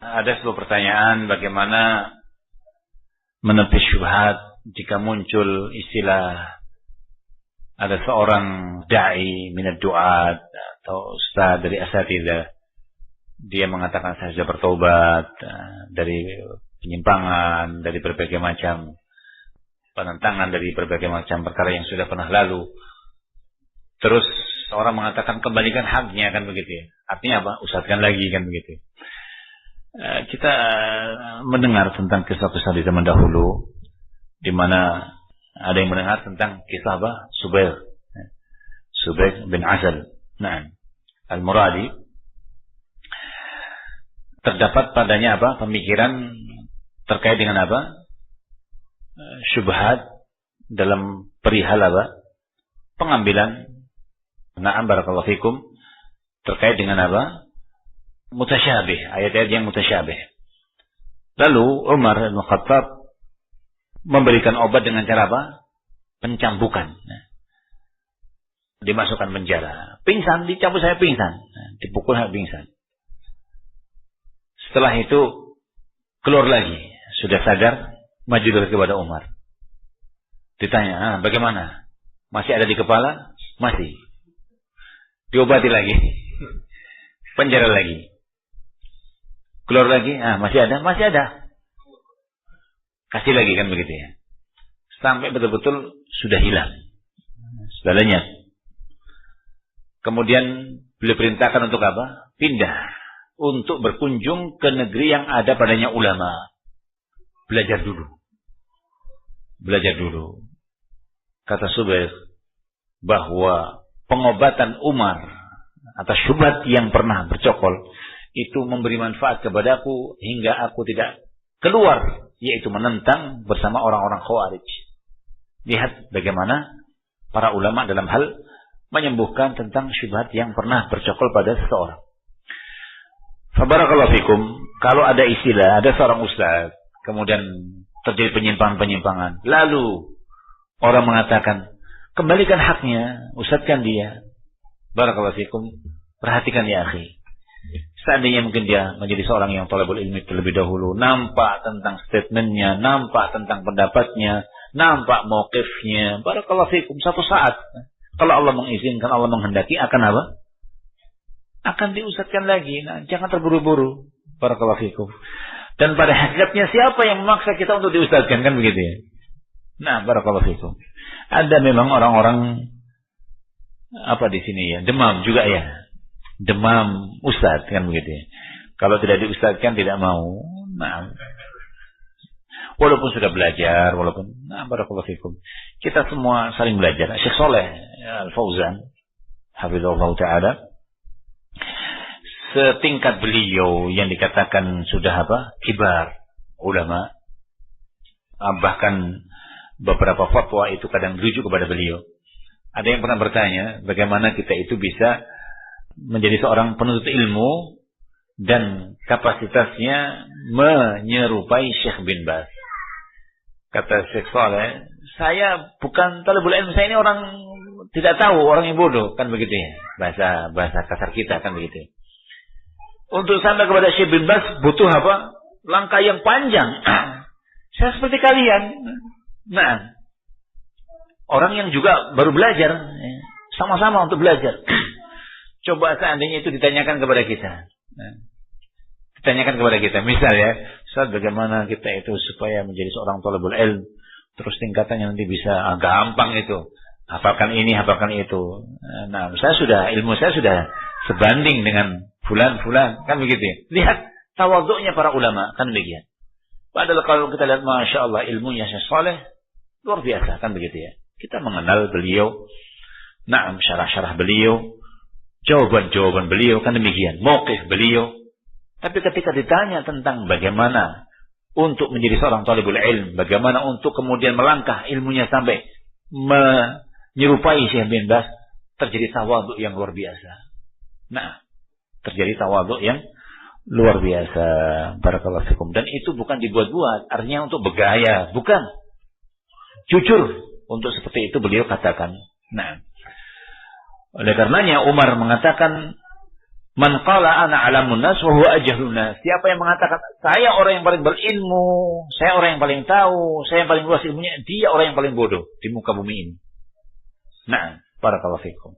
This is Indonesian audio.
Ada sebuah pertanyaan, bagaimana menepis syubhat jika muncul istilah ada seorang da'i minad du'at atau ustaz dari asatidzah, dia mengatakan saya sudah bertobat dari penyimpangan, dari berbagai macam penentangan, dari berbagai macam perkara yang sudah pernah lalu. Terus orang mengatakan kembalikan haknya, kan begitu ya. Artinya apa? Ustazkan lagi, kan begitu. Kita mendengar tentang kisah-kisah di zaman dahulu, di mana ada yang mendengar tentang kisah apa? Subair bin Azal, Al-Muradi. Terdapat padanya apa? Pemikiran terkait dengan apa? Syubhat dalam perihal apa? Pengambilan, barakallahu fikum, terkait dengan apa? Mutasyabih, ayat-ayat yang mutasyabih. Lalu Umar bin Khattab memberikan obat dengan cara apa? Pencambukan. Dimasukkan penjara. Pingsan, dicambuk saya pingsan. Dipukul saya pingsan. Setelah itu keluar lagi, sudah sadar, maju lagi kepada Umar. Ditanya, bagaimana? Masih ada di kepala? Masih. Diobati lagi. Penjara lagi. Keluar lagi, masih ada? Masih ada. Kasih lagi, kan begitu ya. Sampai betul-betul sudah hilang. Sudah lenyap. Kemudian beliau perintahkan untuk apa? Pindah. Untuk berkunjung ke negeri yang ada padanya ulama. Belajar dulu. Belajar dulu. Kata Subair, bahwa pengobatan Umar atas syubhat yang pernah bercokol itu memberi manfaat kepadaku hingga aku tidak keluar, yaitu menentang bersama orang-orang Khawarij. Lihat bagaimana para ulama dalam hal menyembuhkan tentang syubhat yang pernah bercokol pada seseorang. Fabarakallahu fikum, kalau ada istilah, ada seorang ustaz, kemudian terjadi penyimpangan-penyimpangan, lalu orang mengatakan, kembalikan haknya, ustazkan dia. Barakallahu fikum, perhatikan ya akhi. Seandainya mungkin dia menjadi seorang yang thalabul ilmi terlebih dahulu, nampak tentang statementnya, nampak tentang pendapatnya, nampak mauqifnya, barakallahu fikum, satu saat kalau Allah mengizinkan, Allah menghendaki, akan apa? Akan diustazkan lagi. Jangan terburu-buru, barakallahu fikum. Dan pada hakikatnya siapa yang memaksa kita untuk diustazkan, kan begitu ya? Barakallahu fikum. Ada memang orang-orang apa di sini ya, demam juga ya. Demam ustaz, kan begitu ya. Kalau tidak diustazkan tidak mau. Walaupun sudah belajar, barakallahu fikum. Kita semua saling belajar. Syekh Saleh Al-Fauzan hafizahullah taala, setingkat beliau yang dikatakan sudah apa? Kibar ulama. Bahkan beberapa fatwa itu kadang merujuk kepada beliau. Ada yang pernah bertanya, bagaimana kita itu bisa menjadi seorang penuntut ilmu dan kapasitasnya menyerupai Syekh bin Baz. Kata Syekh Saleh, saya bukan talibul ilmu, saya ini orang tidak tahu, orang yang bodoh, kan begitu ya. Bahasa kasar kita, kan begitu. Untuk sampai kepada Syekh bin Baz butuh apa? Langkah yang panjang. Saya seperti kalian. Orang yang juga baru belajar, sama-sama untuk belajar. Coba seandainya itu ditanyakan kepada kita. Ditanyakan kepada kita. Misal ya, Ustaz, bagaimana kita itu supaya menjadi seorang thalabul ilm, terus tingkatannya nanti bisa gampang itu. Hafalkan ini, hafalkan itu. Ilmu saya sudah sebanding dengan fulan-fulan, kan begitu ya. Lihat tawadhu'nya para ulama, kan begitu. Padahal kalau kita lihat, Masya Allah, ilmunya Syekh Saleh luar biasa, kan begitu ya. Kita mengenal beliau, syarah-syarah beliau, jawaban-jawaban beliau, kan demikian, mauqif beliau. Tapi ketika ditanya tentang bagaimana untuk menjadi seorang thalibul ilm, bagaimana untuk kemudian melangkah ilmunya sampai menyerupai Syekh bin Baz, terjadi tawadhu yang luar biasa. Terjadi tawadhu yang luar biasa. Barakallahu fikum. Dan itu bukan dibuat-buat, artinya untuk bergaya, bukan. Jujur untuk seperti itu beliau katakan. Oleh karenanya Umar mengatakan, Man qala ana alamun nas wa huwa ajhlun nas. Siapa yang mengatakan saya orang yang paling berilmu, saya orang yang paling tahu, saya yang paling luas ilmunya, dia orang yang paling bodoh di muka bumi ini. Nah, barakallahu fikum.